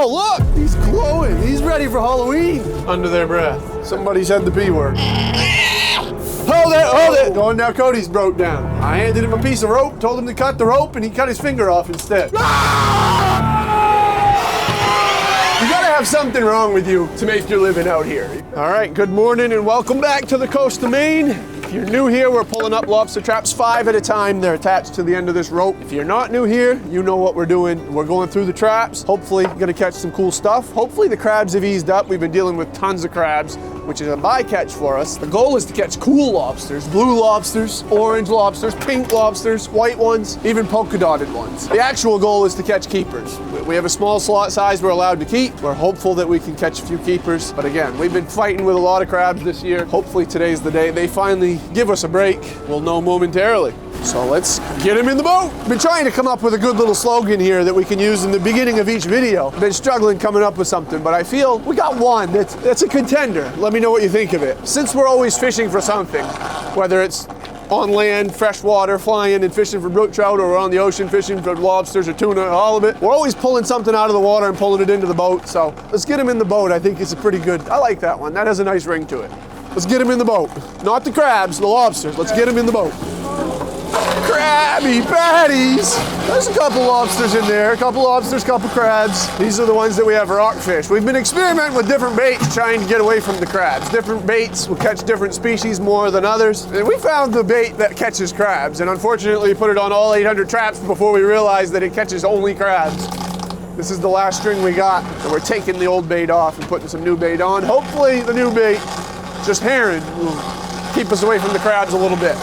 Oh, look, he's glowing. He's ready for Halloween. Under their breath. Somebody said the P word. Hold it, hold it. Going now, Cody's broke down. I handed him a piece of rope, told him to cut the rope, and he cut his finger off instead. You gotta have something wrong with you to make your living out here. All right, good morning and welcome back to the coast of Maine. If you're new here, we're pulling up lobster traps 5 at a time. They're attached to the end of this rope. If you're not new here, you know what we're doing. We're going through the traps. Hopefully, gonna catch some cool stuff. Hopefully the crabs have eased up. We've been dealing with tons of crabs, which is a bycatch for us. The goal is to catch cool lobsters, blue lobsters, orange lobsters, pink lobsters, white ones, even polka dotted ones. The actual goal is to catch keepers. We have a small slot size we're allowed to keep. We're hopeful that we can catch a few keepers. But again, we've been fighting with a lot of crabs this year. Hopefully today's the day they finally give us a break. We'll know momentarily. So let's get him in the boat. Been trying to come up with a good little slogan here that we can use in the beginning of each video. Been struggling coming up with something, but I feel we got one that's a contender. Let me know what you think of it. Since we're always fishing for something, whether it's on land, freshwater, flying and fishing for brook trout, or we're on the ocean fishing for lobsters or tuna, all of it. We're always pulling something out of the water and pulling it into the boat. So let's get him in the boat. I think it's a pretty good, I like that one. That has a nice ring to it. Let's get him in the boat. Not the crabs, the lobsters. Let's get him in the boat. Krabby Patties! There's a couple lobsters in there, a couple lobsters, couple crabs. These are the ones that we have rockfish. We've been experimenting with different baits trying to get away from the crabs. Different baits will catch different species more than others. And we found the bait that catches crabs, and unfortunately put it on all 800 traps before we realized that it catches only crabs. This is the last string we got, and we're taking the old bait off and putting some new bait on. Hopefully the new bait, just herring, will keep us away from the crabs a little bit.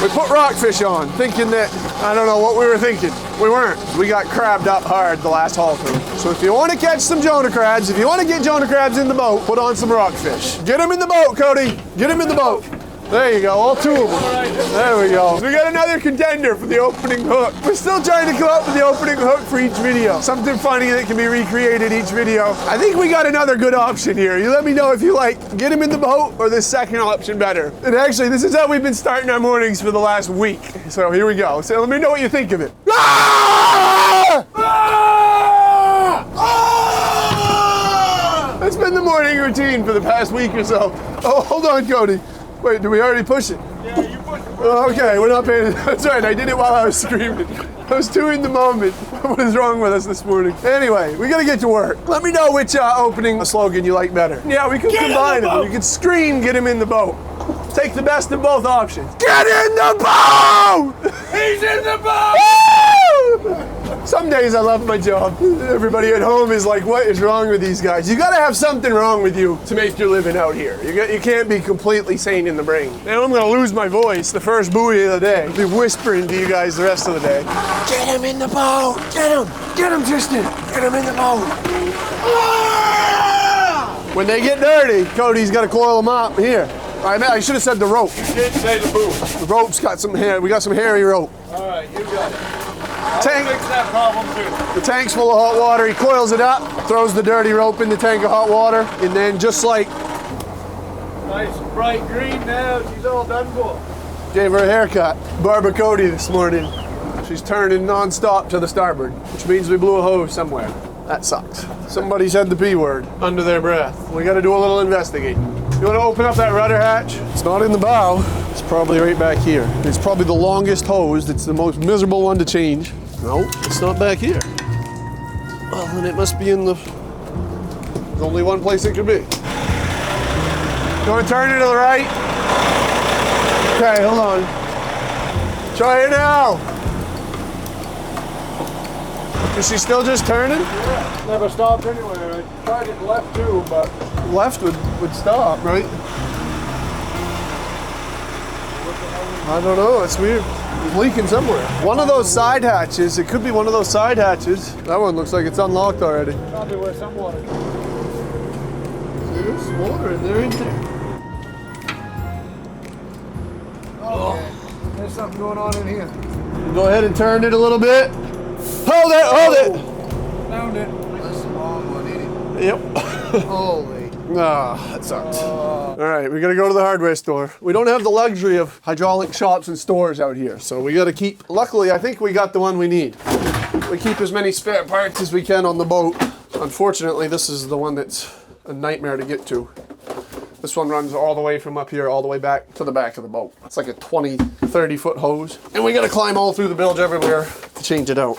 We put rockfish on, thinking that, I don't know what we were thinking. We weren't. We got crabbed up hard the last haul through. So if you want to catch some Jonah crabs, if you want to get Jonah crabs in the boat, put on some rockfish. Get them in the boat, Cody. Get them in the boat. There you go, all 2 of them. There we go. We got another contender for the opening hook. We're still trying to come up with the opening hook for each video. Something funny that can be recreated each video. I think we got another good option here. You let me know if you like get him in the boat or this second option better. And actually, this is how we've been starting our mornings for the last week. So here we go. So let me know what you think of it. Ah! Ah! Ah! That's been the morning routine for the past week or so. Oh, hold on, Cody. Wait, did we already push it? Yeah, you pushed it. Oh, okay, we're not paying. That's right, I did it while I was screaming. I was too in the moment. What is wrong with us this morning? Anyway, we gotta get to work. Let me know which opening slogan you like better. Yeah, we can combine them. We can scream, get him in the boat. Take the best of both options. Get in the boat! He's in the boat! Woo! Some days I love my job. Everybody at home is like, what is wrong with these guys? You gotta have something wrong with you to make your living out here. You can't be completely sane in the brain. Now I'm gonna lose my voice the first buoy of the day. I'll be whispering to you guys the rest of the day. Get him in the boat! Get him! Get him, Tristan! Get him in the boat! Ah! When they get dirty, Cody's gotta coil them up. Here. I should have said the rope. You did say the boom. The rope's got some hair. We got some hairy rope. All right, you got it. I'll Tank. fix that problem too. The tank's full of hot water. He coils it up, throws the dirty rope in the tank of hot water, and then just like Nice bright green now. She's all done for. gave her a haircut. Barbara Cody this morning. She's turning non-stop to the starboard, which means we blew a hose somewhere. That sucks. Somebody said the P word under their breath. We got to do a little investigating. You want to open up that rudder hatch? It's not in the bow. It's probably right back here. It's probably the longest hose. It's the most miserable one to change. No, it's not back here. Well, then it must be in the... There's only one place it could be. You want to turn it to the right? Okay, hold on. Try it now. Is she still just turning? Yeah, never stopped anywhere. I tried it left too, but... Left would stop, right? I don't know, it's weird. It's leaking somewhere. One of those side hatches, it could be one of those side hatches. That one looks like it's unlocked already. Probably where some water goes. There's water in there, isn't there? Okay. There's something going on in here. Go ahead and turn it a little bit. Hold it, hold it! Found it. That's a long one, ain't Yep. it? Holy. Ah, that sucks. All right, we gotta go to the hardware store. We don't have the luxury of hydraulic shops and stores out here, so we gotta keep, luckily I think we got the one we need. We keep as many spare parts as we can on the boat. Unfortunately, this is the one that's a nightmare to get to. This one runs all the way from up here all the way back to the back of the boat. It's like a 20, 30 foot hose. And we gotta climb all through the bilge everywhere to change it out.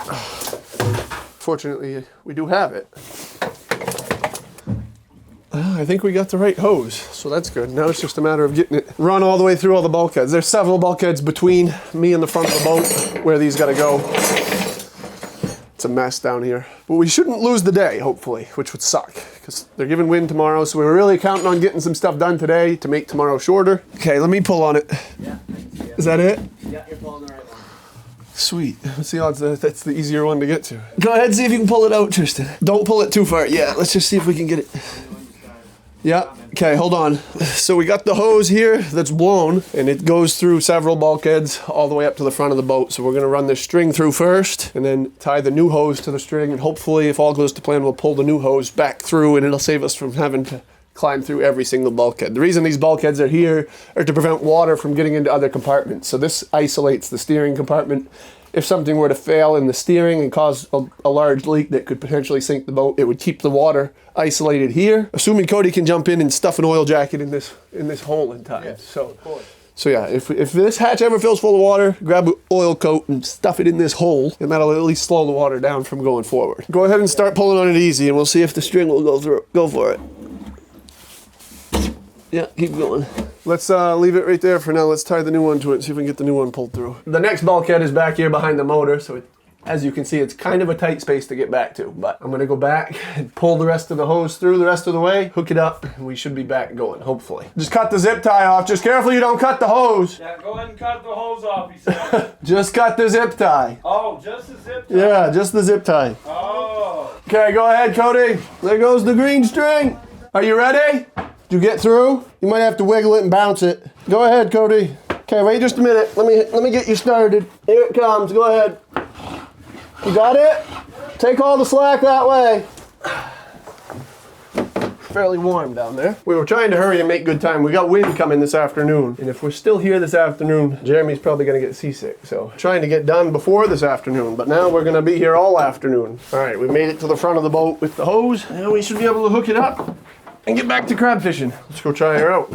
Fortunately, we do have it. I think we got the right hose, so that's good. Now it's just a matter of getting it run all the way through all the bulkheads. There's several bulkheads between me and the front of the boat where these gotta go. It's a mess down here. But we shouldn't lose the day, hopefully, which would suck, because they're giving wind tomorrow, so we were really counting on getting some stuff done today to make tomorrow shorter. Okay, let me pull on it. Yeah, I can see it. Is that it? Yeah, you're pulling the right one. Sweet. Let's see, odds that's the easier one to get to. Go ahead and see if you can pull it out, Tristan. Don't pull it too far. Yeah, let's just see if we can get it. Yeah, okay, hold on. So we got the hose here that's blown, and it goes through several bulkheads all the way up to the front of the boat. So we're gonna run this string through first, and then tie the new hose to the string, and hopefully, if all goes to plan, we'll pull the new hose back through, and it'll save us from having to climb through every single bulkhead. The reason these bulkheads are here are to prevent water from getting into other compartments. So this isolates the steering compartment. If something were to fail in the steering and cause a large leak that could potentially sink the boat, it would keep the water isolated here. Assuming Cody can jump in and stuff an oil jacket in this hole in time. Yes, so of course. So yeah, if this hatch ever fills full of water, grab an oil coat and stuff it in this hole, and that'll at least slow the water down from going forward. Go ahead and start pulling on it easy, and we'll see if the string will go through. Go for it. Yeah, keep going. Let's leave it right there for now. Let's tie the new one to it and see if we can get the new one pulled through. The next bulkhead is back here behind the motor, so as you can see, it's kind of a tight space to get back to. But I'm gonna go back and pull the rest of the hose through the rest of the way, hook it up, and we should be back going, hopefully. Just cut the zip tie off. Just careful you don't cut the hose. Yeah, go ahead and cut the hose off, he said. Just cut the zip tie. Oh, just the zip tie? Yeah, just the zip tie. Oh. Okay, go ahead, Cody. There goes the green string. Are you ready? Did you get through? You might have to wiggle it and bounce it. Go ahead, Cody. Okay, wait just a minute. Let me get you started. Here it comes. Go ahead. You got it? Take all the slack that way. Fairly warm down there. We were trying to hurry and make good time. We got wind coming this afternoon, and if we're still here this afternoon, Jeremy's probably gonna get seasick. So trying to get done before this afternoon, but now we're gonna be here all afternoon. All right, we made it to the front of the boat with the hose. Now we should be able to hook it up and get back to crab fishing. Let's go try her out.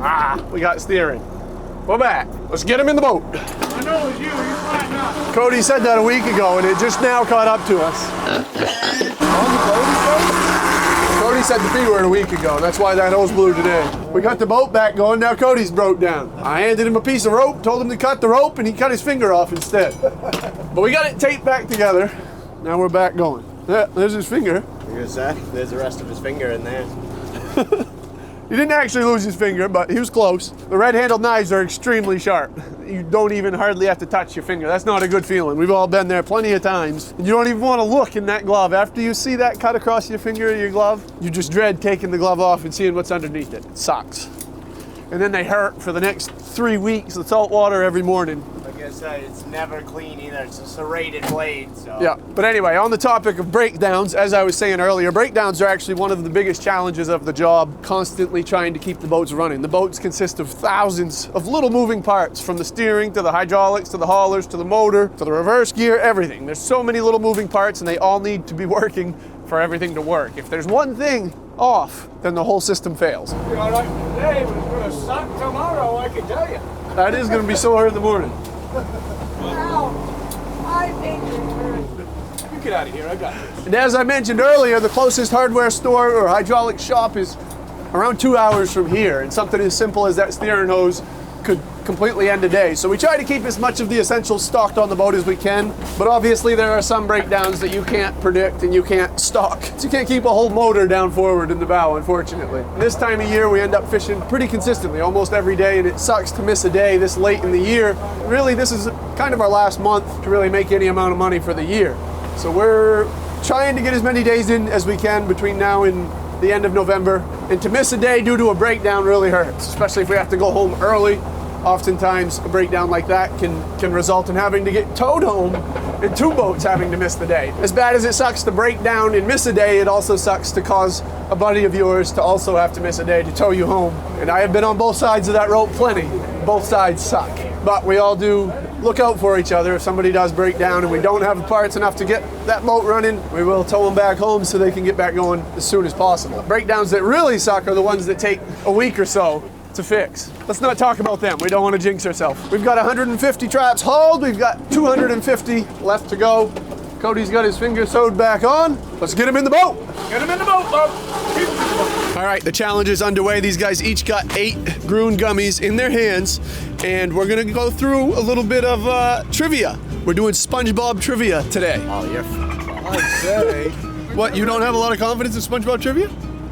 Ah, we got steering. We're back. Let's get him in the boat. I know it was you. You're fine now. Cody said that a week ago, and it just now caught up to us. Cody said the P word a week ago, and that's why that hose blew today. We got the boat back going, now Cody's broke down. I handed him a piece of rope, told him to cut the rope, and he cut his finger off instead. But we got it taped back together. Now we're back going. Yeah, there's his finger. There's the rest of his finger in there. He didn't actually lose his finger, but he was close. The red-handled knives are extremely sharp. You don't even hardly have to touch your finger. That's not a good feeling. We've all been there plenty of times. And you don't even want to look in that glove. After you see that cut across your finger or your glove, you just dread taking the glove off and seeing what's underneath it. It sucks. And then they hurt for the next 3 weeks. The salt water every morning. Like I said, it's never clean either. It's a serrated blade, so. Yeah, but anyway, on the topic of breakdowns, as I was saying earlier, breakdowns are actually one of the biggest challenges of the job, constantly trying to keep the boats running. The boats consist of thousands of little moving parts, from the steering to the hydraulics to the haulers to the motor to the reverse gear, everything. There's so many little moving parts, and they all need to be working for everything to work. If there's one thing off, then the whole system fails. You're all right today, but it's going to suck tomorrow, I can tell you. That is going to be sore in the morning. You get out of here, I got this. And as I mentioned earlier, the closest hardware store or hydraulic shop is around 2 hours from here, and something as simple as that steering hose could completely end a day. So we try to keep as much of the essentials stocked on the boat as we can, but obviously there are some breakdowns that you can't predict and you can't stock. So you can't keep a whole motor down forward in the bow, unfortunately. This time of year we end up fishing pretty consistently, almost every day, and it sucks to miss a day this late in the year. Really, this is kind of our last month to really make any amount of money for the year. So we're trying to get as many days in as we can between now and the end of November, and to miss a day due to a breakdown really hurts, especially if we have to go home early. Oftentimes a breakdown like that can result in having to get towed home and 2 boats having to miss the day. As bad as it sucks to break down and miss a day, it also sucks to cause a buddy of yours to also have to miss a day to tow you home. And I have been on both sides of that rope plenty. Both sides suck. but we all do look out for each other. If somebody does break down and we don't have the parts enough to get that boat running, we will tow them back home so they can get back going as soon as possible. Breakdowns that really suck are the ones that take a week or so to fix. Let's not talk about them. We don't want to jinx ourselves. We've got 150 traps hauled. We've got 250 left to go. Cody's got his finger sewed back on. Let's get him in the boat. Get him in the boat, Bob. All right, the challenge is underway. These guys each got 8 Groon gummies in their hands, and we're gonna go through a little bit of trivia. We're doing SpongeBob trivia today. Oh, you're I'd say. What, you don't have a lot of confidence in SpongeBob trivia?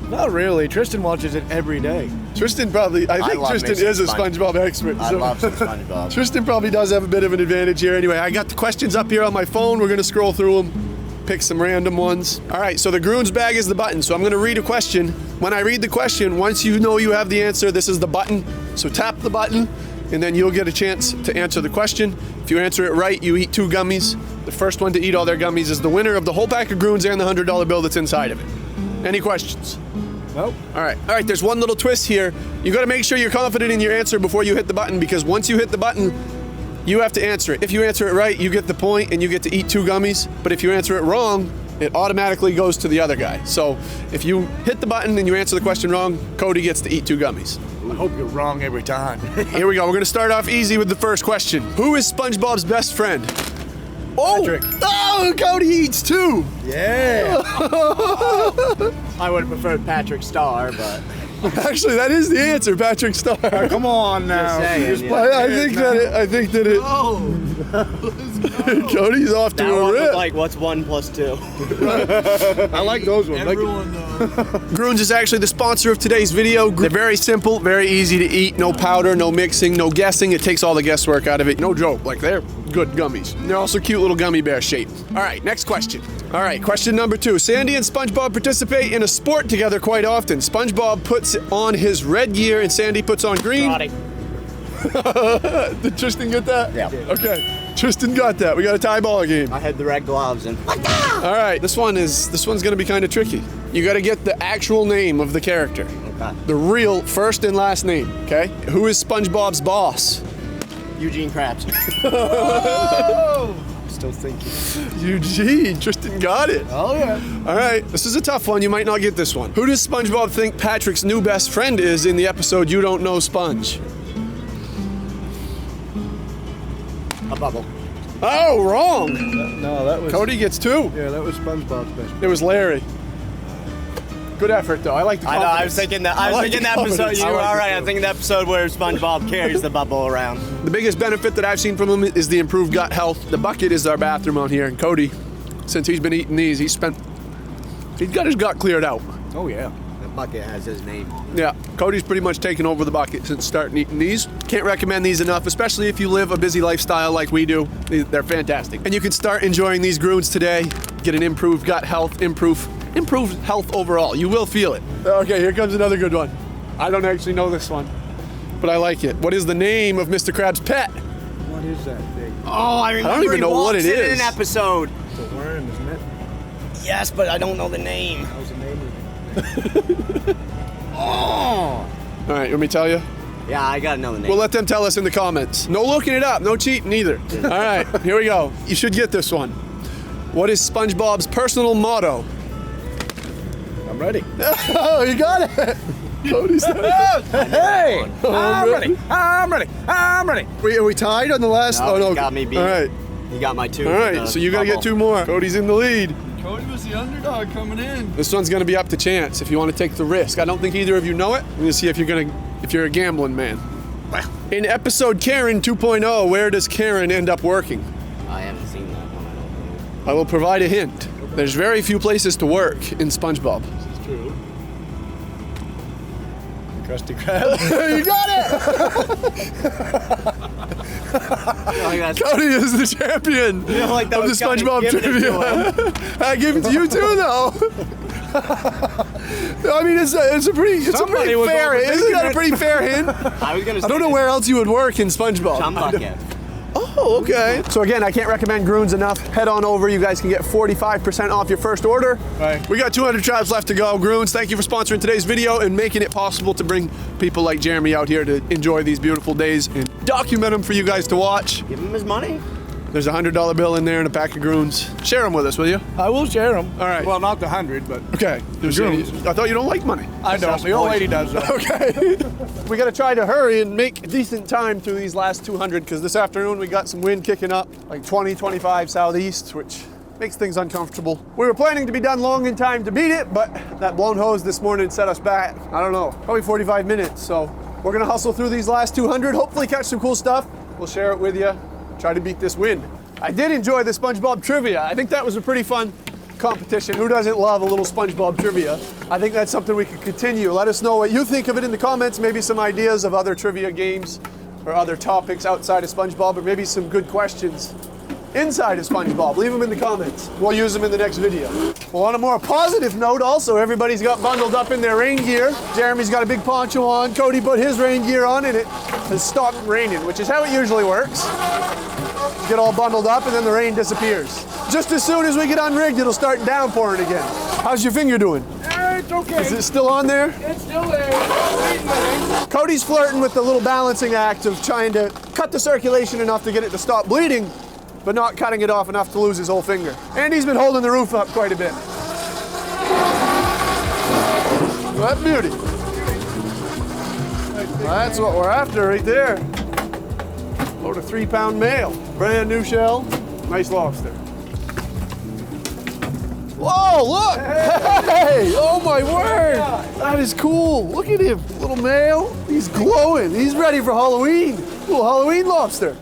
Not really. Tristan watches it every day. Tristan probably, I think love Tristan me some is a SpongeBob expert. I love some SpongeBob. Tristan probably does have a bit of an advantage here. Anyway, I got the questions up here on my phone. We're gonna scroll through them, pick some random ones. All right, so the Groon's bag is the button. So I'm gonna read a question. When I read the question, once you know you have the answer, this is the button. So tap the button, and then you'll get a chance to answer the question. If you answer it right, you eat 2 gummies. The first one to eat all their gummies is the winner of the whole pack of Groons and the $100 bill that's inside of it. Any questions? Nope. All right, there's one little twist here. You gotta make sure you're confident in your answer before you hit the button, because once you hit the button, you have to answer it. If you answer it right, you get the point and you get to eat 2 gummies. But if you answer it wrong, it automatically goes to the other guy. So if you hit the button and you answer the question wrong, Cody gets to eat 2 gummies. I hope you're wrong every time. Here we go, we're gonna start off easy with the first question. Who is SpongeBob's best friend? Oh, Patrick. Oh, Cody eats 2. Yeah. I would have preferred Patrick Star, but Actually, that is the answer, Patrick Star. Come on now. saying, yeah. I think that it. Oh. Cody's off to that a one was rip. like, what's 1 + 2? I like those ones. Everyone Groons is actually the sponsor of today's video. They're very simple, very easy to eat. No powder, no mixing, no guessing. It takes all the guesswork out of it. No joke, like they're good gummies. They're also cute little gummy bear shape. All right, next question. All right, question number 2. Sandy and SpongeBob participate in a sport together quite often. SpongeBob puts on his red gear and Sandy puts on green. Karate. Did Tristan get that? Yeah. Okay, Tristan got that. We got a tie ball game. I had the red gloves and. All right, this one's gonna be kind of tricky. You got to get the actual name of the character, Okay. the real first and last name. Okay. Who is SpongeBob's boss? Eugene Krabs. Still thinking. Eugene. Tristan got it. Oh yeah. All right, this is a tough one. You might not get this one. Who does SpongeBob think Patrick's new best friend is in the episode You Don't Know Sponge? A bubble. Oh, wrong. No, that was. Cody gets 2. Yeah, that was SpongeBob's best. It was Larry. Good effort, though. I like the I confidence. know. I was thinking that. I was like thinking the the episode. confidence. You I were like all it, right. too. I'm thinking the episode where SpongeBob carries the bubble around. The biggest benefit that I've seen from him is the improved gut health. The bucket is our bathroom out here, and Cody, since he's been eating these, he's got his gut cleared out. Oh yeah. The bucket has his name. Yeah, Cody's pretty much taken over the bucket since starting eating these. Can't recommend these enough, especially if you live a busy lifestyle like we do. They're fantastic. And you can start enjoying these Groons today. Get an improved gut health, improved health overall. You will feel it. Okay, here comes another good one. I don't actually know this one, but I like it. What is the name of Mr. Krabs' pet? What is that thing? Oh, I remember. even he know what walks it in is. an episode. It's a worm, isn't it? Yes, but I don't know the name. How's the name of Oh. All right, you want me to tell you? Yeah, I gotta know the name. We'll let them tell us in the comments. No looking it up, no cheating either. All right, here we go. You should get this one. What is SpongeBob's personal motto? I'm ready. Oh, you got it. Cody said it. Hey! I'm ready. I'm ready. I'm ready. Are we tied on the last? No, Oh no. he got me beat. All right. You got my 2. All right. So you gotta get 2 more. Cody's in the lead. Cody was the underdog coming in. This one's gonna be up to chance if you want to take the risk. I don't think either of you know it. We're gonna see if you're a gambling man. In episode Karen 2.0, where does Karen end up working? I haven't seen that one. I don't believe. I will provide a hint. There's very few places to work in SpongeBob. It's true. Krusty Krab. You got it! Cody is the champion You know, like that of the was kinda SpongeBob giving it to trivia. I give it to you too, though. I mean, it's a pretty Somebody was fair. overthinking Isn't that a it. pretty fair hint? I was gonna. I don't know where else you would work in SpongeBob. Chum bucket. Oh, Oh, okay. So again, I can't recommend Groons enough. Head on over. You guys can get 45% off your first order. Right. We got 200 traps left to go. Groons, thank you for sponsoring today's video and making it possible to bring people like Jeremy out here to enjoy these beautiful days and document them for you guys to watch. Give him his money. There's a $100 bill in there and a pack of Groons. Share them with us, will you? I will share them. All right. Well, not the 100, but Okay. Groons. I thought you don't like money. I don't. The old lady does though. Okay. We got to try to hurry and make decent time through these last 200 because this afternoon we got some wind kicking up, like 20, 25 southeast, which makes things uncomfortable. We were planning to be done long in time to beat it, but that blown hose this morning set us back, I don't know, probably 45 minutes. So we're going to hustle through these last 200, hopefully catch some cool stuff. We'll share it with you, try to beat this wind. I did enjoy the SpongeBob trivia. I think that was a pretty fun competition. Who doesn't love a little SpongeBob trivia? I think that's something we could continue. Let us know what you think of it in the comments, maybe some ideas of other trivia games or other topics outside of SpongeBob, or maybe some good questions inside of SpongeBob. Leave them in the comments. We'll use them in the next video. Well, on a more positive note, also, everybody's got bundled up in their rain gear. Jeremy's got a big poncho on. Cody put his rain gear on, and it has stopped raining, which is how it usually works. Get all bundled up, and then the rain disappears. Just as soon as we get unrigged, it'll start downpouring again. How's your finger doing? It's okay. Is it still on there? It's still there. Cody's flirting with the little balancing act of trying to cut the circulation enough to get it to stop bleeding, but not cutting it off enough to lose his whole finger. And he's been holding the roof up quite a bit. That beauty. That's what we're after right there. Load of 3-pound male. Brand new shell. Nice lobster. Whoa, look! Hey! Oh my word! That is cool. Look at him. Little male. He's glowing. He's ready for Halloween. Little Halloween lobster.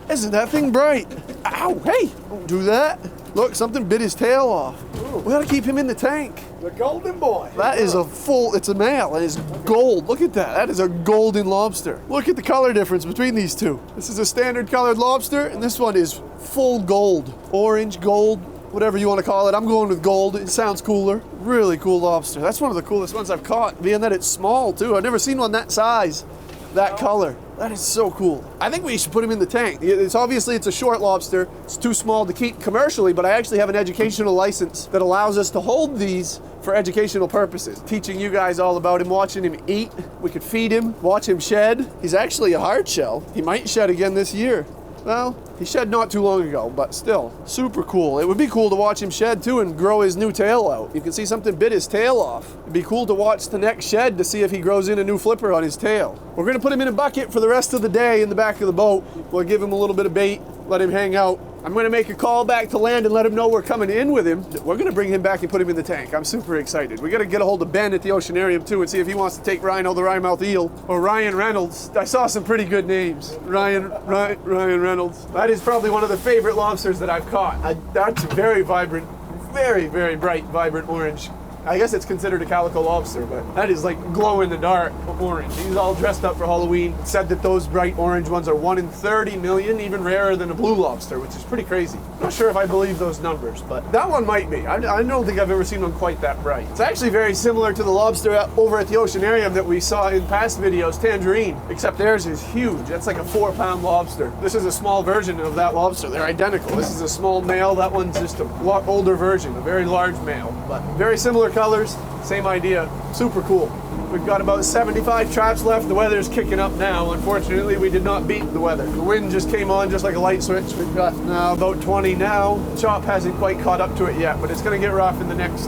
Isn't that thing bright? Ow! Hey! Don't do that. Look, something bit his tail off. We gotta keep him in the tank. The golden boy. That is it's a male, and it's gold. Look at that. That is a golden lobster. Look at the color difference between these two. This is a standard colored lobster, and this one is full gold. Orange, gold, whatever you want to call it. I'm going with gold. It sounds cooler. Really cool lobster. That's one of the coolest ones I've caught, being that it's small too. I've never seen one that size, that color. That is so cool. I think we should put him in the tank. It's obviously it's a short lobster. It's too small to keep commercially, but I actually have an educational license that allows us to hold these for educational purposes. Teaching you guys all about him, watching him eat. We could feed him, watch him shed. He's actually a hard shell. He might shed again this year. Well, he shed not too long ago, but still, super cool. It would be cool to watch him shed too and grow his new tail out. You can see something bit his tail off. It'd be cool to watch the next shed to see if he grows in a new flipper on his tail. We're gonna put him in a bucket for the rest of the day in the back of the boat. We'll give him a little bit of bait, let him hang out. I'm gonna make a call back to land and let him know we're coming in with him. We're gonna bring him back and put him in the tank. I'm super excited. We gotta get a hold of Ben at the Oceanarium too and see if he wants to take Rhino the Rhyemouth eel or Ryan Reynolds. I saw some pretty good names. Ryan Reynolds. That is probably one of the favorite lobsters that I've caught. That's very vibrant, very, very bright, vibrant orange. I guess it's considered a calico lobster, but that is like glow in the dark orange. He's all dressed up for Halloween. Said that those bright orange ones are 1 in 30 million, even rarer than a blue lobster, which is pretty crazy. I'm not sure if I believe those numbers, but that one might be. I don't think I've ever seen one quite that bright. It's actually very similar to the lobster over at the Oceanarium that we saw in past videos, Tangerine, except theirs is huge. That's like a 4-pound lobster. This is a small version of that lobster. They're identical. This is a small male. That one's just a lot older version, a very large male, but very similar colors, same idea. Super cool. We've got about 75 traps left. The weather's kicking up now. Unfortunately, we did not beat the weather. The wind just came on just like a light switch. We've got now about 20 now. Chop hasn't quite caught up to it yet, but it's going to get rough in the next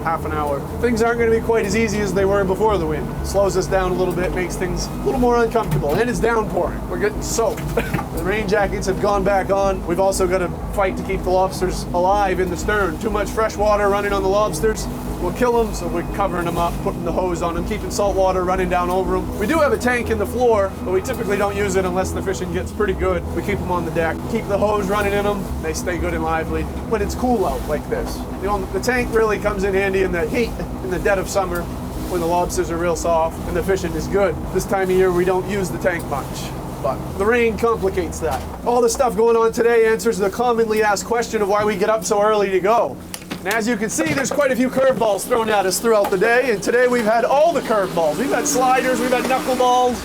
half an hour. Things aren't going to be quite as easy as they were before the wind. Slows us down a little bit, makes things a little more uncomfortable, and it's downpouring. We're getting soaked. The rain jackets have gone back on. We've also got to fight to keep the lobsters alive in the stern. Too much fresh water running on the lobsters will kill them, so we're covering them up, putting the hose on them, keeping salt water running down over them. We do have a tank in the floor, but we typically don't use it unless the fishing gets pretty good. We keep them on the deck, keep the hose running in them. They stay good and lively when it's cool out like this. The tank really comes in handy in the heat, in the dead of summer, when the lobsters are real soft and the fishing is good. This time of year, we don't use the tank much, but the rain complicates that. All the stuff going on today answers the commonly asked question of why we get up so early to go. And as you can see, there's quite a few curveballs thrown at us throughout the day, and today we've had all the curveballs. We've had sliders, we've had knuckleballs,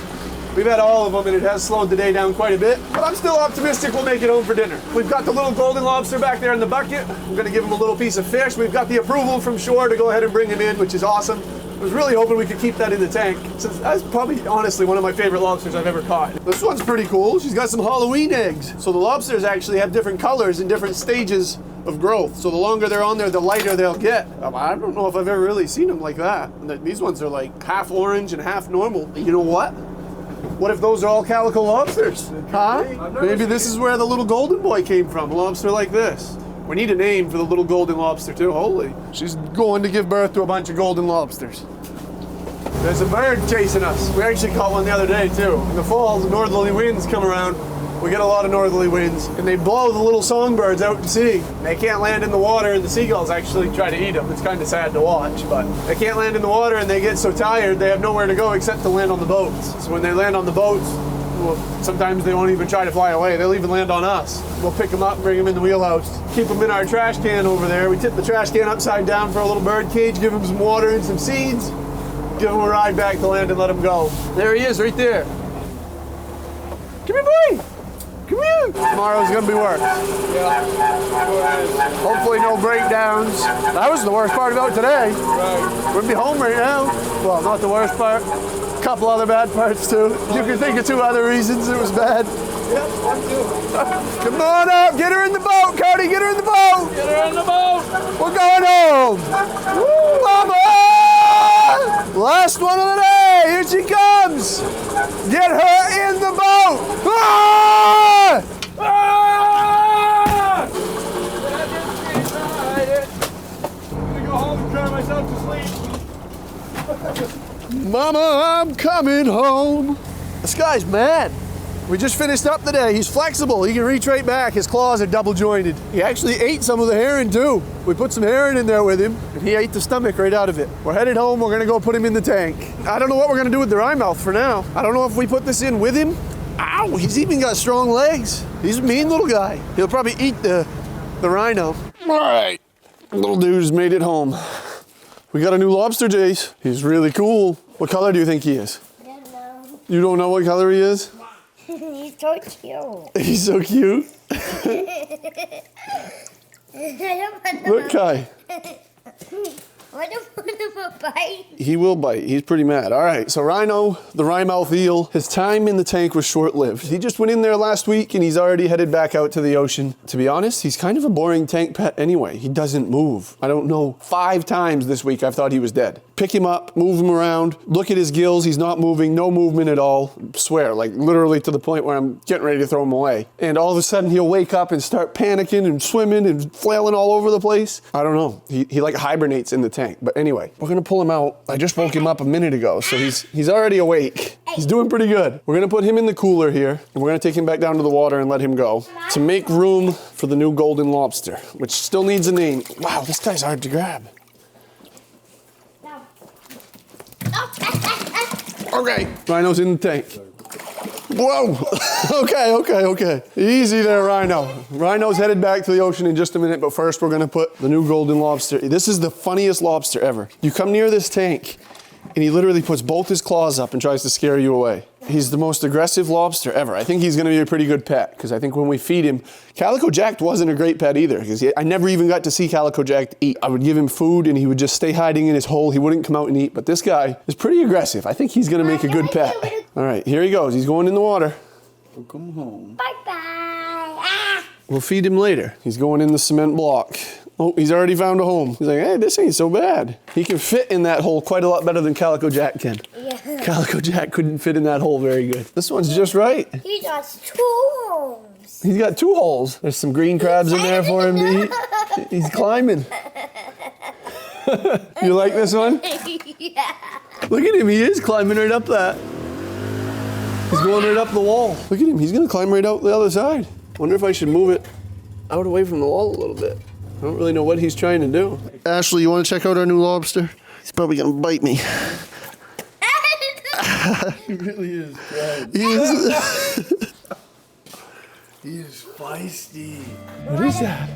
We've had all of them and it has slowed the day down quite a bit, but I'm still optimistic we'll make it home for dinner. We've got the little golden lobster back there in the bucket. We're gonna give him a little piece of fish. We've got the approval from shore to go ahead and bring him in, which is awesome. I was really hoping we could keep that in the tank, since that's probably, honestly, one of my favorite lobsters I've ever caught. This one's pretty cool. She's got some Halloween eggs. So the lobsters actually have different colors in different stages of growth. So the longer they're on there, the lighter they'll get. I don't know if I've ever really seen them like that. These ones are like half orange and half normal. You know what? What if those are all calico lobsters? Huh? Maybe this is where the little golden boy came from, a lobster like this. We need a name for the little golden lobster too, holy. She's going to give birth to a bunch of golden lobsters. There's a bird chasing us. We actually caught one the other day too. In the fall, the northerly winds come around. We get a lot of northerly winds, and they blow the little songbirds out to sea. They can't land in the water, and the seagulls actually try to eat them. It's kind of sad to watch, but they can't land in the water, and they get so tired, they have nowhere to go except to land on the boats. So when they land on the boats, well, sometimes they won't even try to fly away. They'll even land on us. We'll pick them up and bring them in the wheelhouse. Keep them in our trash can over there. We tip the trash can upside down for a little bird cage, give them some water and some seeds, give them a ride back to land and let them go. There he is, right there. Come here, boy. Come here. Tomorrow's gonna be worse. Yeah. Hopefully no breakdowns. That was the worst part about today. Right. We'll be home right now. Well, not the worst part. A couple other bad parts too. You can think of 2 other reasons it was bad. Yep, one too. Come on up, get her in the boat, Cody, get her in the boat. Get her in the boat. We're going home. Woo, mama! Last one of the day, here she comes. Get her in the boat. Ah! Ah! I'm gonna go home and cry myself to sleep. Mama, I'm coming home. This guy's mad. We just finished up the day. He's flexible. He can reach right back. His claws are double jointed. He actually ate some of the herring too. We put some herring in there with him, and he ate the stomach right out of it. We're headed home. We're gonna go put him in the tank. I don't know what we're gonna do with the eye mouth for now. I don't know if we put this in with him. Ow, he's even got strong legs. He's a mean little guy. He'll probably eat the rhino. All right, little dude's made it home. We got a new lobster, Jace. He's really cool. What color do you think he is? I don't know. You don't know what color he is? He's so cute. He's so cute. Look, Kai. I don't want him to bite. He will bite. He's pretty mad. All right, so Rhino, the wry-mouth eel, his time in the tank was short-lived. He just went in there last week and he's already headed back out to the ocean. To be honest, he's kind of a boring tank pet anyway. He doesn't move. I don't know, 5 times this week I've thought he was dead. Pick him up, move him around, look at his gills, he's not moving, no movement at all. Swear, like literally to the point where I'm getting ready to throw him away. And all of a sudden he'll wake up and start panicking and swimming and flailing all over the place. I don't know, he like hibernates in the tank. But anyway, we're gonna pull him out. I just woke him up a minute ago, so he's already awake. He's doing pretty good. We're gonna put him in the cooler here, and we're gonna take him back down to the water and let him go to make room for the new golden lobster, which still needs a name. Wow, this guy's hard to grab. Okay, Rhino's in the tank. Whoa, okay. Easy there, Rhino. Rhino's headed back to the ocean in just a minute, but first we're gonna put the new golden lobster. This is the funniest lobster ever. You come near this tank, and he literally puts both his claws up and tries to scare you away. He's the most aggressive lobster ever. I think he's gonna be a pretty good pet, because I think when we feed him, Calico Jack wasn't a great pet either, because I never even got to see Calico Jack eat. I would give him food and he would just stay hiding in his hole. He wouldn't come out and eat, but this guy is pretty aggressive. I think he's gonna make a good pet. All right, here he goes. He's going in the water. Welcome home. Bye-bye. Ah. We'll feed him later. He's going in the cement block. Oh, he's already found a home. He's like, hey, this ain't so bad. He can fit in that hole quite a lot better than Calico Jack can. Yeah. Calico Jack couldn't fit in that hole very good. This one's just right. He got 2 holes. He's got 2 holes. There's some green crabs in there for him to eat. He's climbing. You like this one? Yeah. Look at him, he is climbing right up that. He's going right up the wall. Look at him, he's gonna climb right out the other side. Wonder if I should move it out away from the wall a little bit. I don't really know what he's trying to do. Ashley, you wanna check out our new lobster? He's probably gonna bite me. He really is. Right. He is. He is feisty. What is that?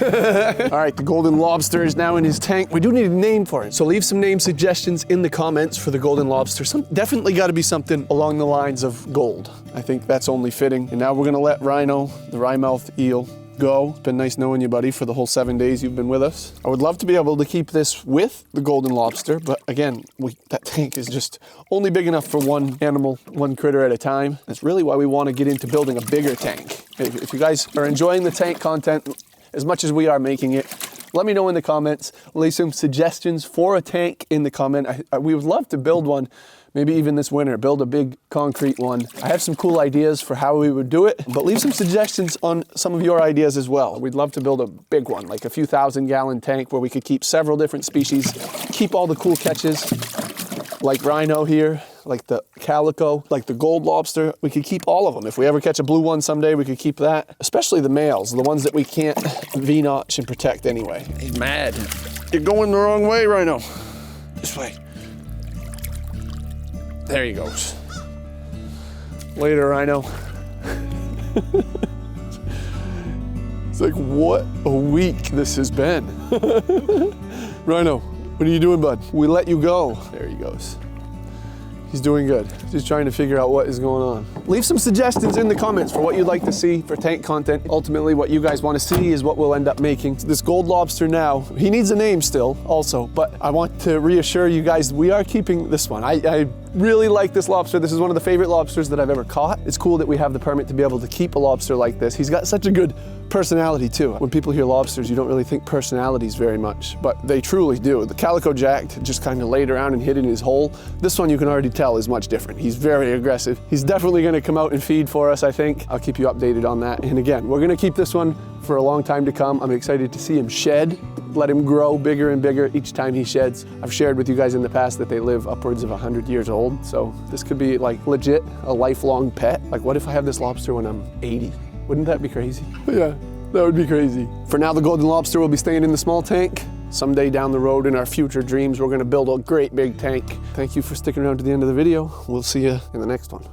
All right, the golden lobster is now in his tank. We do need a name for it, so leave some name suggestions in the comments for the golden lobster. Definitely got to be something along the lines of gold. I think that's only fitting. And now we're gonna let Rhino, the wry-mouthed eel, go. It's been nice knowing you, buddy, for the whole 7 days you've been with us. I would love to be able to keep this with the golden lobster, but again, that tank is just only big enough for one animal, one critter at a time. That's really why we want to get into building a bigger tank. If you guys are enjoying the tank content as much as we are making it, let me know in the comments. Leave some suggestions for a tank in the comment. We would love to build one, maybe even this winter, build a big concrete one. I have some cool ideas for how we would do it, but leave some suggestions on some of your ideas as well. We'd love to build a big one, like a few 1,000-gallon tank where we could keep several different species, keep all the cool catches, like rhino here, like the calico, like the gold lobster. We could keep all of them. If we ever catch a blue one someday, we could keep that. Especially the males, the ones that we can't V-notch and protect anyway. He's mad. You're going the wrong way, Rhino. This way. There he goes. Later, Rhino. It's like, what a week this has been. Rhino, what are you doing, bud? We let you go. There he goes. He's doing good. Just trying to figure out what is going on. Leave some suggestions in the comments for what you'd like to see for tank content. Ultimately, what you guys want to see is what we'll end up making. This gold lobster now, he needs a name still also, but I want to reassure you guys, we are keeping this one. I really like this lobster. This is one of the favorite lobsters that I've ever caught. It's cool that we have the permit to be able to keep a lobster like this. He's got such a good personality too. When people hear lobsters, you don't really think personalities very much, but they truly do. The calico jacked just kind of laid around and hid in his hole. This one you can already tell is much different. He's very aggressive. He's definitely gonna come out and feed for us, I think. I'll keep you updated on that. And again, we're gonna keep this one for a long time to come. I'm excited to see him shed, let him grow bigger and bigger each time he sheds. I've shared with you guys in the past that they live upwards of 100 years old, so this could be like legit a lifelong pet. Like what if I have this lobster when I'm 80? Wouldn't that be crazy? Yeah, that would be crazy. For now, the golden lobster will be staying in the small tank. Someday down the road in our future dreams, we're gonna build a great big tank. Thank you for sticking around to the end of the video. We'll see you in the next one.